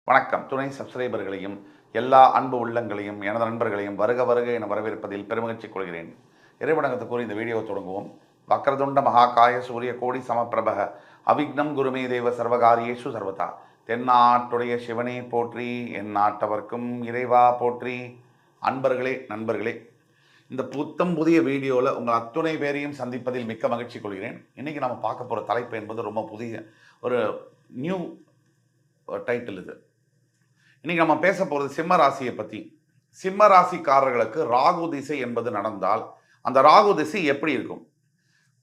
வணக்கம். துணை சப்ஸ்கிரைபர்களையும் எல்லா அன்பு உள்ளங்களையும் எனது நண்பர்களையும் வருக வருக என வரவேற்பதில் பெருமகிழ்ச்சி கொள்கிறேன். இறைவணக்கத்தை கூறி இந்த வீடியோவை தொடங்குவோம். வக்ரதுண்ட மகாகாய சூரிய கோடி சமப்பிரபக அவிக்னம் குருமே தேவ சர்வகாரியேஷு சர்வதா. தென்னாட்டுடைய சிவனே போற்றி, என் நாட்டவர்க்கும் இறைவா போற்றி. அன்பர்களே, நண்பர்களே, இந்த புத்தம் புதிய வீடியோவில் உங்கள் அத்துணை பேரையும் சந்திப்பதில் மிக்க மகிழ்ச்சி கொள்கிறேன். இன்றைக்கி நம்ம பார்க்க போகிற தலைப்பு என்பது ரொம்ப புதிய ஒரு நியூ டைட்டில். இது இன்னைக்கு நம்ம பேச போகிறது சிம்ம ராசியை பற்றி. சிம்ம ராசிக்காரர்களுக்கு ராகு திசை என்பது நடந்தால் அந்த ராகு திசை எப்படி இருக்கும்?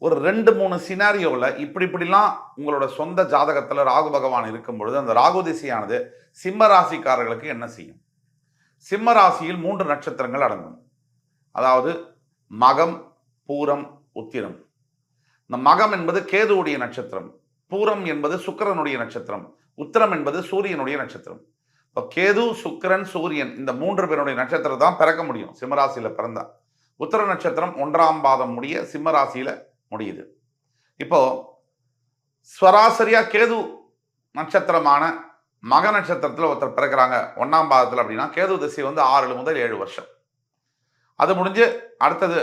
ஒரு 2-3 சினாரியோவில் இப்படிலாம் உங்களோட சொந்த ஜாதகத்தில் ராகு பகவான் இருக்கும் பொழுது அந்த ராகு திசையானது சிம்ம ராசிக்காரர்களுக்கு என்ன செய்யும்? சிம்ம ராசியில் 3 நட்சத்திரங்கள் அடங்கும். அதாவது மகம், பூரம், உத்திரம். இந்த மகம் என்பது கேதுவுடைய நட்சத்திரம், பூரம் என்பது சுக்கிரனுடைய நட்சத்திரம், உத்திரம் என்பது சூரியனுடைய நட்சத்திரம். இப்போ கேது, சுக்கிரன், சூரியன் இந்த 3 பேருடைய நட்சத்திரம் தான் பிறக்க முடியும் சிம்மராசியில் பிறந்தா. உத்திர நட்சத்திரம் 1ஆம் பாதம் முடிய சிம்மராசியில் முடியுது. இப்போ சராசரியா கேது நட்சத்திரமான மக நட்சத்திரத்தில் ஒருத்தர் பிறக்கிறாங்க 1ஆம் பாதத்தில் அப்படின்னா கேது திசை 6 முதல் 7 வருஷம். அது முடிஞ்சு அடுத்தது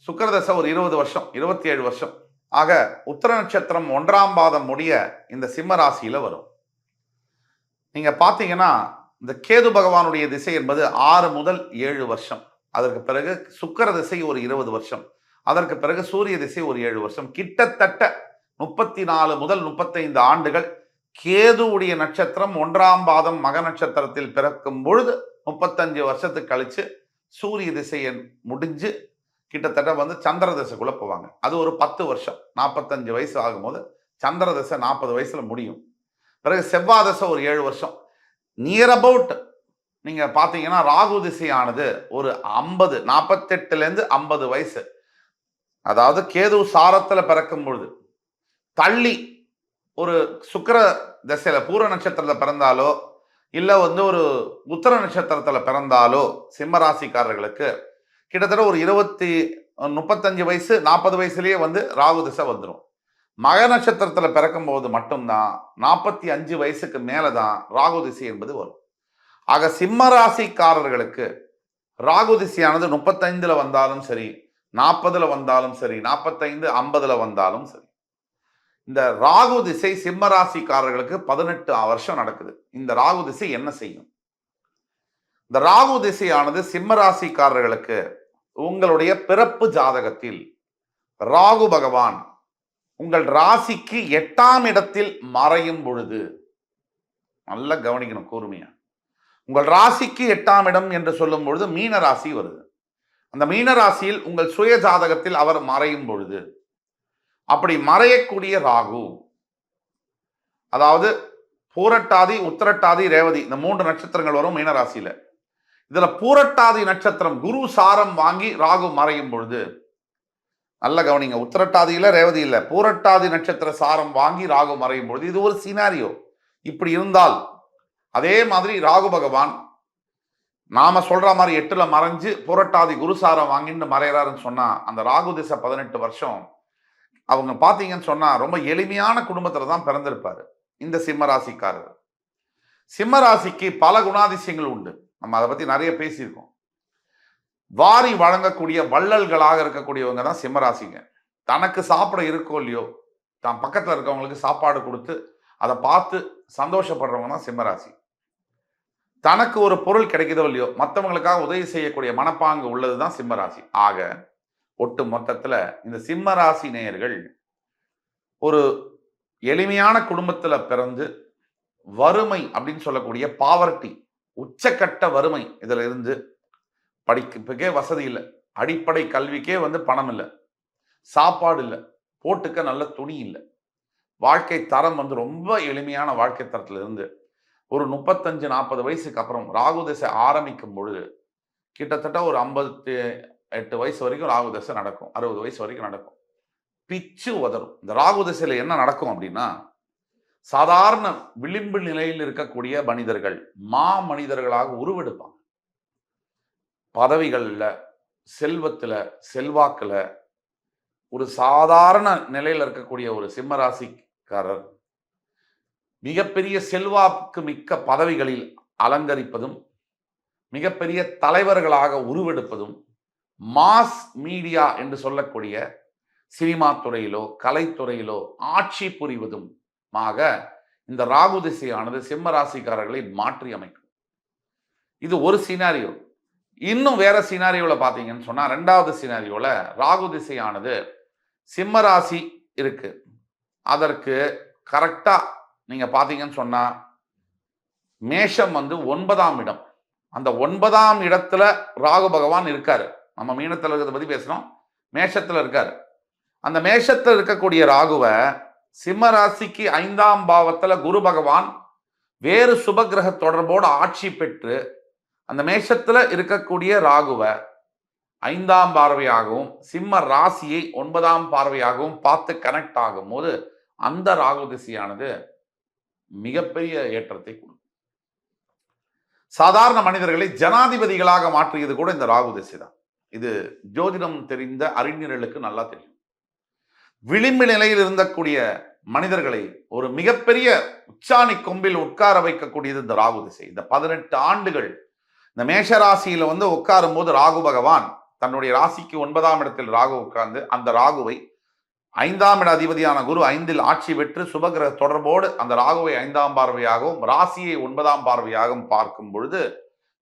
சுக்கிர தசை ஒரு 20 வருஷம், 27 வருஷம். ஆக உத்திர நட்சத்திரம் 1ஆம் பாதம் முடிய இந்த சிம்ம ராசியில வரும். நீங்க பாத்தீங்கன்னா இந்த கேது பகவானுடைய திசை என்பது 6 முதல் 7 வருஷம். அதற்கு பிறகு சுக்கிர திசை ஒரு 20 வருஷம். அதற்கு பிறகு சூரிய திசை ஒரு 7 வருஷம். கிட்டத்தட்ட 34 முதல் 35 ஆண்டுகள் கேதுவுடைய நட்சத்திரம் 1ஆம் பாதம் மக நட்சத்திரத்தில் பிறக்கும் பொழுது 35 வருஷத்துக்கு கழிச்சு சூரிய திசையை முடிஞ்சு கிட்டத்தட்ட சந்திர திசைக்குள்ள போவாங்க. அது ஒரு 10 வருஷம், 45 வயசு ஆகும்போது சந்திர திசை 40 வயசுல முடியும். பிறகு செவ்வாய் திசை ஒரு 7 வருஷம். நியர் அபவுட் நீங்க பாத்தீங்கன்னா ராகு திசையானது ஒரு 48லேருந்து 50 வயசு. அதாவது கேது சாரத்துல பிறக்கும் பொழுது தள்ளி ஒரு சுக்கிர திசையில பூர நட்சத்திரத்துல பிறந்தாலோ இல்ல ஒரு உத்தர நட்சத்திரத்துல பிறந்தாலோ சிம்ம ராசிக்காரர்களுக்கு கிட்டத்தட்ட ஒரு 35 வயசு 40 வயசுலயே ராகு திசை வந்துடும். மக நட்சத்திரத்துல பிறக்கும் போது மட்டும்தான் 45 வயசுக்கு மேலதான் ராகு திசை என்பது வரும். ஆக சிம்ம ராசிக்காரர்களுக்கு ராகு திசையானது 35ல வந்தாலும் சரி, 40ல வந்தாலும் சரி, 45, 50ல வந்தாலும் சரி, இந்த ராகு திசை சிம்ம ராசிக்காரர்களுக்கு 18 வருஷம் நடக்குது. இந்த ராகு திசை என்ன செய்யும்? இந்த ராகு திசையானது சிம்ம ராசிக்காரர்களுக்கு உங்களுடைய பிறப்பு ஜாதகத்தில் ராகு பகவான் உங்கள் ராசிக்கு 8ஆம் இடத்தில் மறையும் பொழுது, நல்லா கவனிக்கணும் கூர்மையா, உங்கள் ராசிக்கு 8ஆம் இடம் என்று சொல்லும் பொழுது மீன ராசி வருது. அந்த மீன ராசியில் உங்கள் சுய ஜாதகத்தில் அவர் மறையும் பொழுது, அப்படி மறையக்கூடிய ராகு, அதாவது பூரட்டாதி, உத்திரட்டாதி, ரேவதி இந்த 3 நட்சத்திரங்கள் வரும் மீன ராசியில. இதுல பூரட்டாதி நட்சத்திரம் குரு சாரம் வாங்கி ராகு மறையும் பொழுது, நல்ல கவனிங்க, உத்திரட்டாதியில ரேவதி இல்ல, பூரட்டாதி நட்சத்திர சாரம் வாங்கி ராகு மறையும் பொழுது இது ஒரு சினாரியோ. இப்படி இருந்தால் அதே மாதிரி ராகு பகவான் நாம சொல்ற மாதிரி 8ல மறைஞ்சு பூரட்டாதி குருசாரம் வாங்கின்னு மறையறாருன்னு சொன்னா அந்த ராகு திசை 18 வருஷம் அவங்க பாத்தீங்கன்னு சொன்னா ரொம்ப எளிமையான குடும்பத்துல தான் பிறந்திருப்பாரு இந்த சிம்ம ராசிக்காரர். சிம்ம ராசிக்கு பல குணாதிசயங்கள் உண்டு. நம்ம அதை பத்தி நிறைய பேசியிருக்கோம். வாரி வழங்கக்கூடிய வள்ளல்களாக இருக்கக்கூடியவங்க தான் சிம்மராசிங்க. தனக்கு சாப்பிட இருக்கோ இல்லையோ, தான் பக்கத்துல இருக்கவங்களுக்கு சாப்பாடு கொடுத்து அதை பார்த்து சந்தோஷப்படுறவங்க தான் சிம்மராசி. தனக்கு ஒரு பொருள் கிடைக்குதோ இல்லையோ, மற்றவங்களுக்காக உதவி செய்யக்கூடிய மனப்பாங்கு உள்ளதுதான் சிம்மராசி. ஆக ஒட்டு மொத்தத்துல இந்த சிம்மராசி நேயர்கள் ஒரு எளிமையான குடும்பத்துல பிறந்து வறுமை அப்படின்னு சொல்லக்கூடிய பாவர்ட்டி, உச்சக்கட்ட வறுமை, இதுல இருந்து படிக்கே வசதி இல்லை, அடிப்படை கல்விக்கே பணம் இல்லை, சாப்பாடு இல்லை, போட்டுக்க நல்ல துணி இல்லை, வாழ்க்கை தரம் ரொம்ப எளிமையான வாழ்க்கை தரத்துல இருந்து ஒரு 35-40 வயசுக்கு அப்புறம் ராகு திசை ஆரம்பிக்கும் பொழுது கிட்டத்தட்ட ஒரு 58 வயசு வரைக்கும் ராகு திசை நடக்கும், 60 வயசு வரைக்கும் நடக்கும், பிச்சு உதறும். இந்த ராகு திசையில என்ன நடக்கும் அப்படின்னா, சாதாரண விளிம்பு நிலையில் இருக்கக்கூடிய மனிதர்கள் மனிதர்களாக உருவெடுப்பாங்க. பதவிகள்ல, செல்வத்துல, செல்வாக்குல ஒரு சாதாரண நிலையில இருக்கக்கூடிய ஒரு சிம்ம ராசிக்காரர் மிகப்பெரிய செல்வாக்கு மிக்க பதவிகளில் அலங்கரிப்பதும், மிகப்பெரிய தலைவர்களாக உருவெடுப்பதும், மாஸ் மீடியா என்று சொல்லக்கூடிய சினிமா துறையிலோ கலைத்துறையிலோ ஆட்சி புரிவதும் இந்த ராகு திசையானது சிம்ம ராசிக்காரர்களை மாற்றி அமைக்கும். இது ஒரு சினாரியோ. இன்னும் வேற சினாரியோல பாத்தீங்கன்னு சொன்னா, ரெண்டாவது சினாரியோல ராகு திசையானது சிம்ம ராசி இருக்கு. அதற்கு கரெக்டா நீங்க பாத்தீங்கன்னு சொன்னா, மேஷம் 9ஆம் இடம். அந்த 9ஆம் இடத்துல ராகு பகவான் இருக்காரு. நம்ம மீனத்துல இருக்கிறத பத்தி பேசணும். மேஷத்துல இருக்காரு. அந்த மேஷத்துல இருக்கக்கூடிய ராகுவ சிம்ம ராசிக்கு 5ஆம் பாவத்துல குரு பகவான் வேறு சுபகிரக தொடர்போடு ஆட்சி பெற்று அந்த மேஷத்துல இருக்கக்கூடிய ராகுவ 5ஆம் பார்வையாகவும் சிம்ம ராசியை 9ஆம் பார்வையாகவும் பார்த்து கனெக்ட் ஆகும் போது அந்த ராகு திசையானது மிகப்பெரிய ஏற்றத்தை கொடுக்கும். சாதாரண மனிதர்களை ஜனாதிபதிகளாக மாற்றியது கூட இந்த ராகு திசை தான். இது ஜோதிடம் தெரிந்த அறிஞர்களுக்கு நல்லா தெரியும். விளிம்பு நிலையில் இருந்தக்கூடிய மனிதர்களை ஒரு மிகப்பெரிய உச்சாணி கொம்பில் உட்கார வைக்கக்கூடியது இந்த ராகு திசை. இந்த 18 ஆண்டுகள் இந்த மேஷ ராசியில உட்காரும் போது ராகு பகவான் தன்னுடைய ராசிக்கு 9ஆம் இடத்தில் ராகு உட்கார்ந்து அந்த ராகுவை 5ஆம் இட அதிபதியான குரு 5இல் ஆட்சி பெற்று சுபகிரக தொடர்போடு அந்த ராகுவை 5ஆம் பார்வையாகவும் ராசியை 9ஆம் பார்வையாகவும் பார்க்கும் பொழுது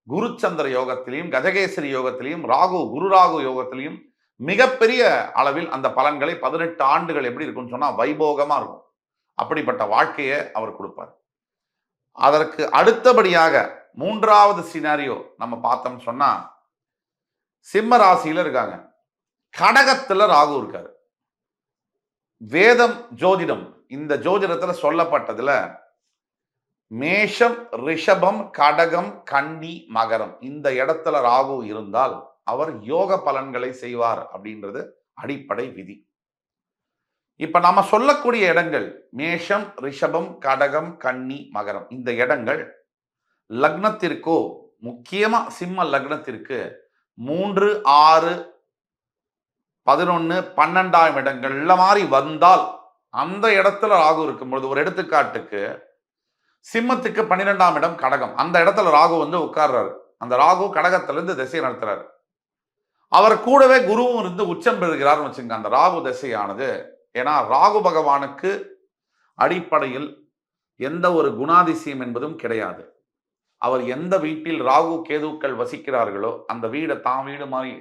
குரு சந்திர யோகத்திலையும் கஜகேசரி யோகத்திலையும் குரு ராகு யோகத்திலையும் மிகப்பெரிய அளவில் அந்த பலன்களை 18 ஆண்டுகள் எப்படி இருக்கும்னு சொன்னா வைபோகமா இருக்கும். அப்படிப்பட்ட வாழ்க்கையை அவர் கொடுப்பார். அதற்கு அடுத்தபடியாக 3வது சினாரியோ நம்ம பார்த்தோம்னு சொன்னா, சிம்ம ராசியில இருக்காங்க, கடகத்துல ராகு இருக்காரு. வேதம் ஜோதிடம் இந்த ஜோதிடத்துல சொல்லப்பட்டதுல மேஷம் ரிஷபம் கடகம் கன்னி மகரம் இந்த இடத்துல ராகு இருந்தால் அவர் யோக பலன்களை செய்வார் அப்படின்றது அடிப்படை விதி. இப்ப நாம சொல்லக்கூடிய இடங்கள் மேஷம் ரிஷபம் கடகம் கன்னி மகரம் இந்த இடங்கள் லக்னத்திற்கோ முக்கியமா சிம்ம லக்னத்திற்கு 3, 6, 11, 12ஆம் இடங்கள்ல மாதிரி வந்தால் அந்த இடத்துல ராகு இருக்கும் பொழுது, ஒரு எடுத்துக்காட்டுக்கு சிம்மத்துக்கு 12ஆம் இடம் கடகம், அந்த இடத்துல ராகு உட்கார்றாரு. அந்த ராகு கடகத்திலிருந்து திசை நடத்துறாரு. அவர் கூடவே குருவும் இருந்து உச்சம் பெறுகிறார்னு வச்சுங்க அந்த ராகு திசையானது. ஏன்னா ராகு பகவானுக்கு அடிப்படையில் எந்த ஒரு குணாதிசயம் என்பதும் கிடையாது. அவர் எந்த வீட்டில் ராகு கேதுக்கள் வசிக்கிறார்களோ அந்த வீடை தான் வீடு மாதிரி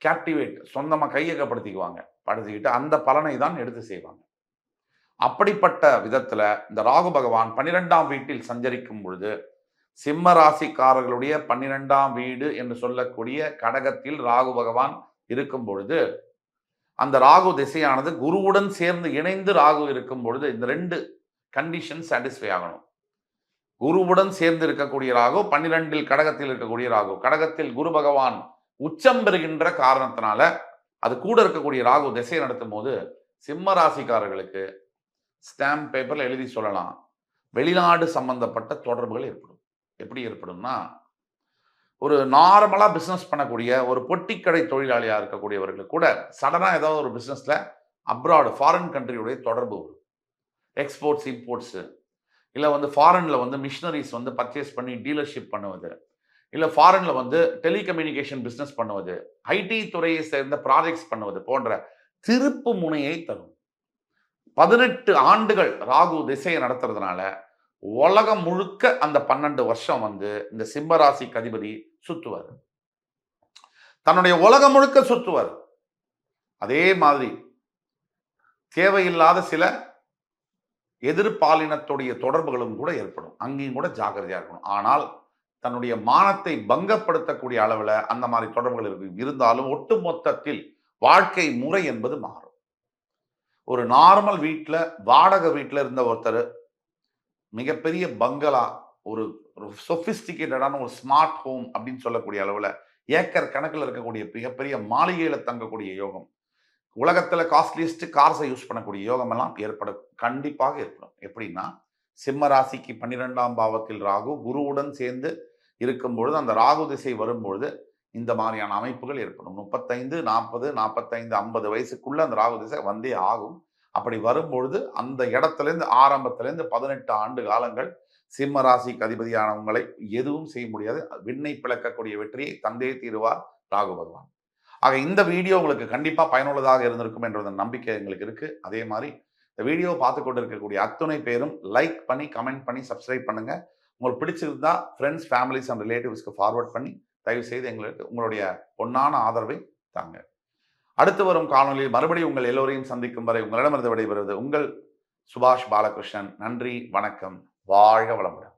கேப்டிவேட் சொந்தமா கையகப்படுத்திக்குவாங்க, படுத்திக்கிட்டு அந்த பலனை தான் எடுத்து செய்வாங்க. அப்படிப்பட்ட விதத்துல இந்த ராகு பகவான் 12ஆம் வீட்டில் சஞ்சரிக்கும் பொழுது சிம்ம ராசிக்காரர்களுடைய 12ஆம் வீடு என்று சொல்லக்கூடிய கடகத்தில் ராகு பகவான் இருக்கும் பொழுது அந்த ராகு திசையானது குருவுடன் சேர்ந்து இணைந்து ராகு இருக்கும் பொழுது இந்த 2 கண்டிஷன் சாட்டிஸ்ஃபை ஆகணும். குருவுடன் சேர்ந்து இருக்கக்கூடிய ராகு, 12இல் கடகத்தில் இருக்கக்கூடிய ராகு, கடகத்தில் குரு பகவான் உச்சம் பெறுகின்ற காரணத்தினால அது கூட இருக்கக்கூடிய ராகு திசை நடத்தும் போது சிம்ம ராசிக்காரர்களுக்கு ஸ்டாம்ப் பேப்பர்ல எழுதி சொல்லலாம், வெளிநாடு சம்பந்தப்பட்ட தொடர்புகள் ஏற்படும். எப்படி ஏற்படும்னா, ஒரு நார்மலா பிசினஸ் பண்ணக்கூடிய ஒரு பொட்டிக்கடை தொழிலாளியா இருக்கக்கூடியவர்களுக்கு கூட சடனா ஏதாவது ஒரு பிசினஸ்ல அப்ராட் ஃபாரின் கண்ட்ரியுடைய தொடர்பு வரும். எக்ஸ்போர்ட்ஸ் இம்போர்ட்ஸ் இல்ல ஃபாரின்ல மிஷினரிஸ் பர்ச்சேஸ் பண்ணி டீலர்ஷிப் பண்ணுவது, இல்ல ஃபாரின்ல டெலிகம்யூனிகேஷன் பிசினஸ் பண்ணுவது, ஐடி துறையை சேர்ந்த ப்ராஜெக்ட்ஸ் பண்ணுவது போன்ற திருப்பு முனையை தரும். 18 ஆண்டுகள் ராகு திசையை நடத்துறதுனால உலகம் முழுக்க அந்த 12 வருஷம் இந்த சிம்ம ராசிக்கு அதிபதி சுத்துவார். தன்னுடைய உலகம் முழுக்க சுத்துவார். அதே மாதிரி தேவையில்லாத சில எதிர்பாலினத்துடைய தொடர்புகளும் கூட ஏற்படும். அங்கேயும் கூட ஜாக்கிரதையா இருக்கணும். ஆனால் தன்னுடைய மானத்தை பங்கப்படுத்தக்கூடிய அளவுல அந்த மாதிரி தொடர்புகள் இருந்தாலும் ஒட்டுமொத்தத்தில் வாழ்க்கை முறை என்பது மாறும். ஒரு நார்மல் வீட்டுல வாடகை வீட்டுல இருந்த ஒருத்தர் மிகப்பெரிய பங்களா, ஒரு சொபிஸ்டிகேட்டடான ஒரு ஸ்மார்ட் ஹோம் அப்படின்னு சொல்லக்கூடிய அளவுல ஏக்கர் கணக்கில் இருக்கக்கூடிய மிகப்பெரிய மாளிகையில தங்கக்கூடிய யோகம், உலகத்துல காஸ்ட்லியஸ்ட் கார்ஸை யூஸ் பண்ணக்கூடிய யோகம் எல்லாம் கண்டிப்பாக ஏற்படும். எப்படின்னா, சிம்ம ராசிக்கு 12ஆம் பாவத்தில் ராகு குருவுடன் சேர்ந்து இருக்கும் பொழுது அந்த ராகு திசை வரும்பொழுது இந்த மாதிரியான அமைப்புகள் ஏற்படும். 35, 40, 45, 50 வயசுக்குள்ள அந்த ராகு திசை வந்தே ஆகும். அப்படி வரும்பொழுது அந்த இடத்துலேருந்து ஆரம்பத்திலேருந்து 18 ஆண்டு காலங்கள் சிம்ம ராசிக்கு அதிபதியானவங்களை எதுவும் செய்ய முடியாது. விண்ணை பிளக்கக்கூடிய வெற்றியை தந்தே தீருவார் ராகு பகவான். ஆக இந்த வீடியோ உங்களுக்கு கண்டிப்பா பயனுள்ளதாக இருந்திருக்கும் என்ற நம்பிக்கை எங்களுக்கு இருக்கு. அதே மாதிரி இந்த வீடியோ பார்த்து கொண்டு இருக்கக்கூடிய அத்துணை பேரும் லைக் பண்ணி, கமெண்ட் பண்ணி, சப்ஸ்கிரைப் பண்ணுங்க. உங்களுக்கு பிடிச்சிருந்தா ஃப்ரெண்ட்ஸ், ஃபேமிலிஸ் அண்ட் ரிலேட்டிவ்ஸ்க்கு ஃபார்வர்ட் பண்ணி தயவு செய்து எங்களுக்கு உங்களுடைய பொன்னான ஆதரவை தாங்க. அடுத்து வரும் காணொலியில் மறுபடியும் உங்கள் எல்லோரையும் சந்திக்கும் வரை உங்களிடமிருந்து விடைபெறுவது உங்கள் சுபாஷ் பாலகிருஷ்ணன். நன்றி, வணக்கம், வாழ்க வளமுடன்.